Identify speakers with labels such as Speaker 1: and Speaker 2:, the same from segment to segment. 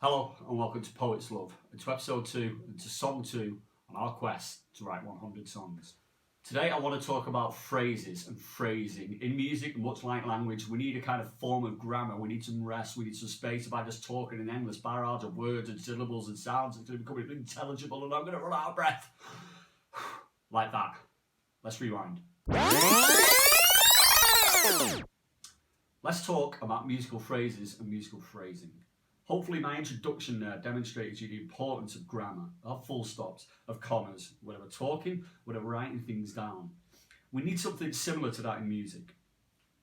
Speaker 1: Hello and welcome to Poet's Love, and to episode 2 and to song 2 on our quest to write 100 songs. Today I want to talk about phrases and phrasing. In music, much like language, we need a kind of form of grammar, we need some rest, we need some space. If I just talk in an endless barrage of words and syllables and sounds, it's going to become unintelligible and I'm going to run out of breath. Like that. Let's rewind. Let's talk about musical phrases and musical phrasing. Hopefully my introduction there demonstrated to you the importance of grammar, of full stops, of commas, whether we're talking, whether we're writing things down. We need something similar to that in music.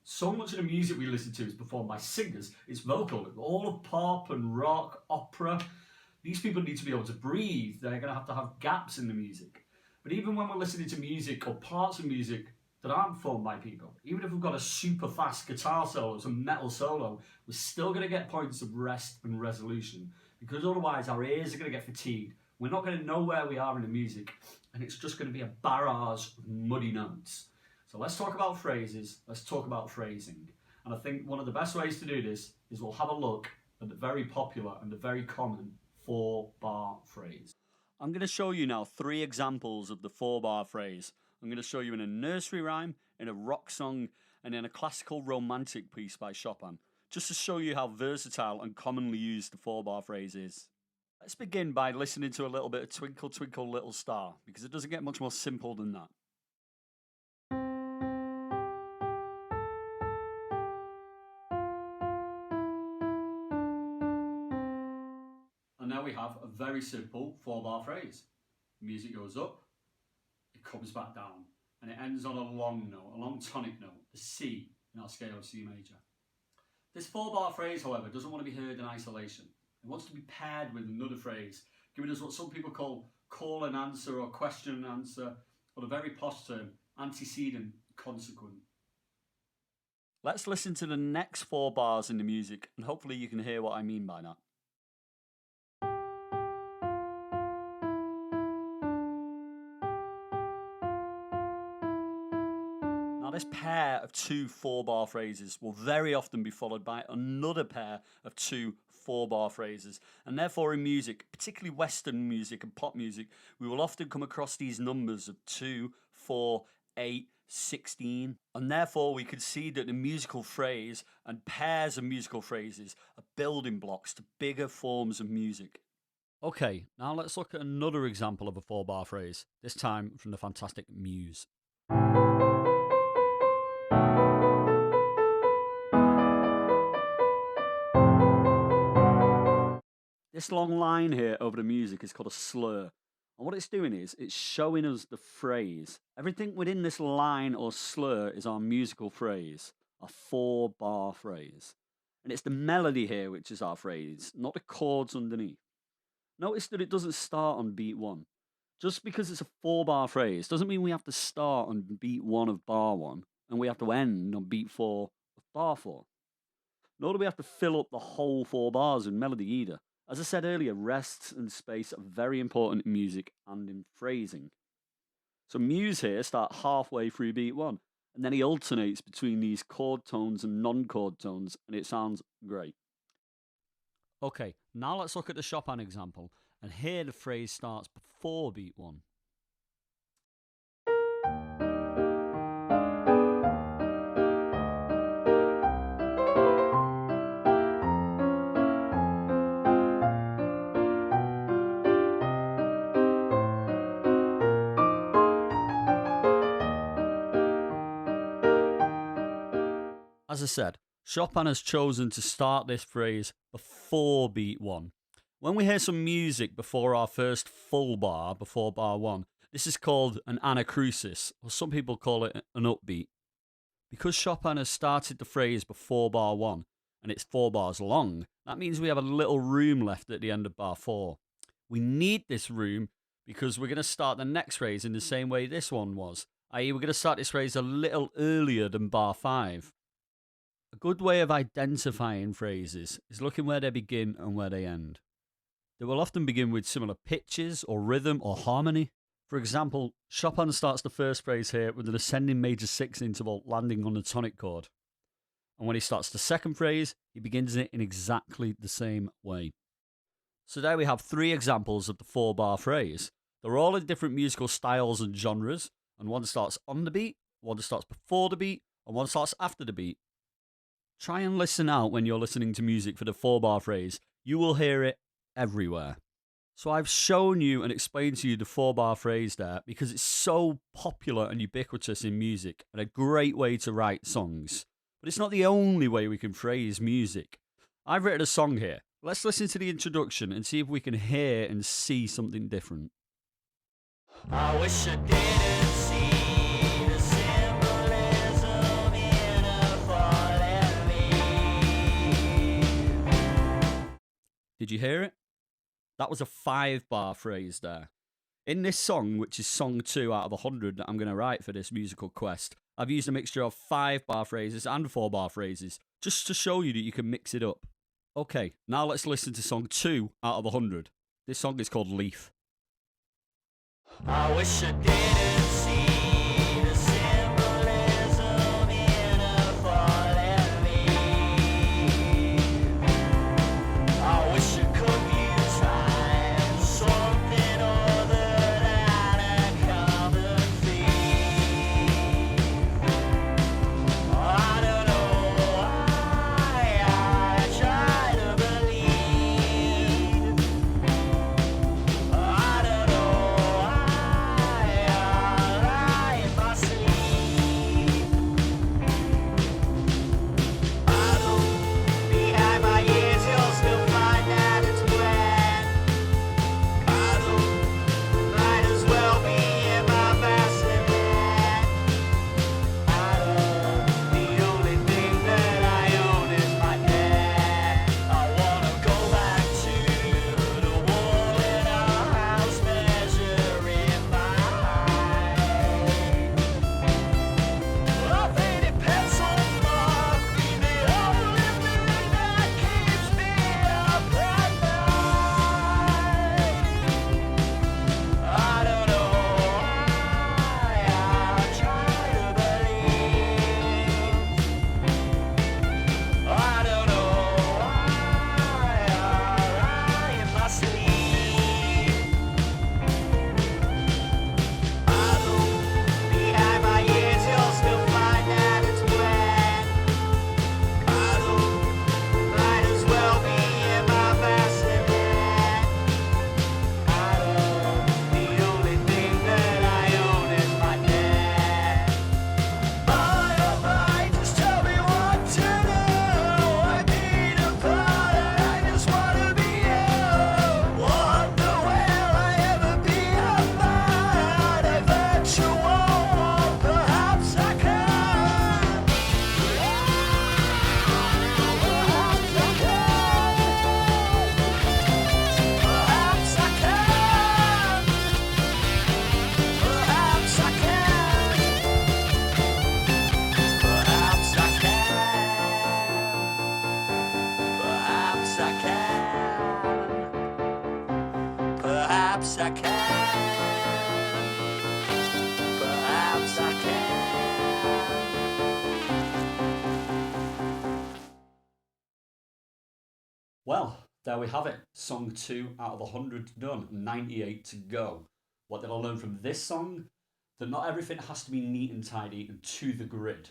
Speaker 1: So much of the music we listen to is performed by singers, it's vocal, all of pop and rock, opera. These people need to be able to breathe, they're going to have gaps in the music. But even when we're listening to music or parts of music that aren't performed by people, even if we've got a super fast guitar solo, some metal solo, we're still going to get points of rest and resolution, because otherwise our ears are going to get fatigued. We're not going to know where we are in the music, and it's just going to be a barrage of muddy notes. So let's talk about phrases, let's talk about phrasing. And I think one of the best ways to do this is we'll have a look at the very popular and the very common 4-bar phrase. I'm going to show you now 3 examples of the 4-bar phrase. I'm going to show you in a nursery rhyme, in a rock song, and in a classical romantic piece by Chopin, just to show you how versatile and commonly used the 4-bar phrase is. Let's begin by listening to a little bit of Twinkle Twinkle Little Star, because it doesn't get much more simple than that. And now we have a very simple 4-bar phrase. Music goes up, it comes back down, and it ends on a long note, a long tonic note, the C in our scale of C major. This 4-bar phrase, however, doesn't want to be heard in isolation. It wants to be paired with another phrase, giving us what some people call and answer or question and answer, or the very posh term, antecedent, consequent. Let's listen to the next 4 bars in the music, and hopefully you can hear what I mean by that. Now this pair of 2 4-bar phrases will very often be followed by another pair of 2 4-bar phrases, and therefore in music, particularly Western music and pop music, we will often come across these numbers of 2, 4, 8, 16, and therefore we could see that the musical phrase and pairs of musical phrases are building blocks to bigger forms of music. Okay, now let's look at another example of a 4-bar phrase, this time from the fantastic Muse. This long line here over the music is called a slur. And what it's doing is, it's showing us the phrase. Everything within this line or slur is our musical phrase, a 4-bar phrase. And it's the melody here which is our phrase, not the chords underneath. Notice that it doesn't start on beat 1. Just because it's a 4-bar phrase doesn't mean we have to start on beat 1 of bar 1 and we have to end on beat 4 of bar 4. Nor do we have to fill up the whole 4 bars in melody either. As I said earlier, rest and space are very important in music and in phrasing. So Muse here start halfway through beat 1, and then he alternates between these chord tones and non-chord tones, and it sounds great. Okay, now let's look at the Chopin example, and here the phrase starts before beat 1. As I said, Chopin has chosen to start this phrase before beat 1. When we hear some music before our first full bar, before bar 1, this is called an anacrusis, or some people call it an upbeat. Because Chopin has started the phrase before bar 1, and it's 4 bars long, that means we have a little room left at the end of bar 4. We need this room because we're going to start the next phrase in the same way this one was, i.e. we're going to start this phrase a little earlier than bar 5. A good way of identifying phrases is looking where they begin and where they end. They will often begin with similar pitches or rhythm or harmony. For example, Chopin starts the first phrase here with an ascending major 6 interval landing on the tonic chord. And when he starts the second phrase, he begins it in exactly the same way. So there we have 3 examples of the 4-bar phrase. They're all in different musical styles and genres, and one starts on the beat, one starts before the beat, and one starts after the beat. Try and listen out when you're listening to music for the 4-bar phrase. You will hear it everywhere. So I've shown you and explained to you the 4-bar phrase there because it's so popular and ubiquitous in music and a great way to write songs. But it's not the only way we can phrase music. I've written a song here. Let's listen to the introduction and see if we can hear and see something different.
Speaker 2: I wish I didn't see the symbolism in a falling leaf.
Speaker 1: Did you hear it? That was a 5-bar phrase there. In this song, which is song 2 out of 100 that I'm going to write for this musical quest, I've used a mixture of 5-bar phrases and 4-bar phrases, just to show you that you can mix it up. Okay, now let's listen to song 2 out of 100. This song is called Leaf.
Speaker 2: I wish I didn't see the symbolism in a falling leaf. I wish I could view time something other than a common theme. I don't know why I try to believe. I don't know why I lie in my sleep. I look behind my ears, you'll still find that it's wet. I look, might as well be in my bassinet. I don't, the only thing that I own is my head. I wanna go back to the wall in our house, measuring my height. A faded pencil mark be the only thing that keeps me up at night. I don't know why I try to believe. I don't know why I lie in my sleep. I look behind my ears, you'll still find that it's wet. I look, might as well be in my bassinet. I don't, the only thing that I own is my head. Oh my, just tell me what to do. I need a part, I just wanna be you. Wonder will I ever be a man? Eventual, perhaps I can. Perhaps I can. Perhaps I can. Perhaps I can. Perhaps I can. Perhaps I can. Perhaps I can. Perhaps I can.
Speaker 1: Well, there we have it. Song 2 out of 100 done. 98 to go. What did I learn from this song? That not everything has to be neat and tidy and to the grid.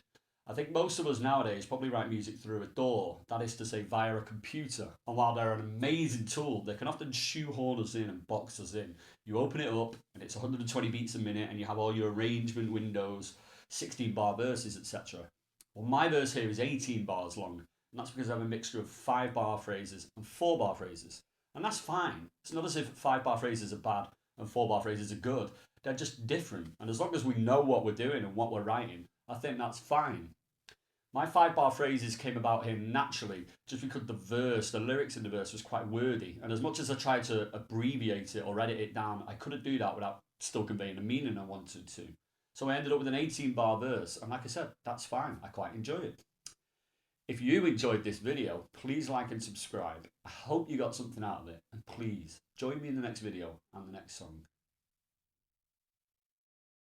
Speaker 1: I think most of us nowadays probably write music through a DAW, that is to say via a computer. And while they're an amazing tool, they can often shoehorn us in and box us in. You open it up and it's 120 beats a minute and you have all your arrangement windows, 16-bar verses, etc. Well, my verse here is 18 bars long, and that's because I have a mixture of 5-bar phrases and 4-bar phrases. And that's fine. It's not as if 5-bar phrases are bad and 4-bar phrases are good. They're just different. And as long as we know what we're doing and what we're writing, I think that's fine. My 5-bar phrases came about here naturally just because the lyrics in the verse was quite wordy. And as much as I tried to abbreviate it or edit it down, I couldn't do that without still conveying the meaning I wanted to. So I ended up with an 18-bar verse. And like I said, that's fine. I quite enjoy it. If you enjoyed this video, please like and subscribe. I hope you got something out of it. And please join me in the next video and the next song.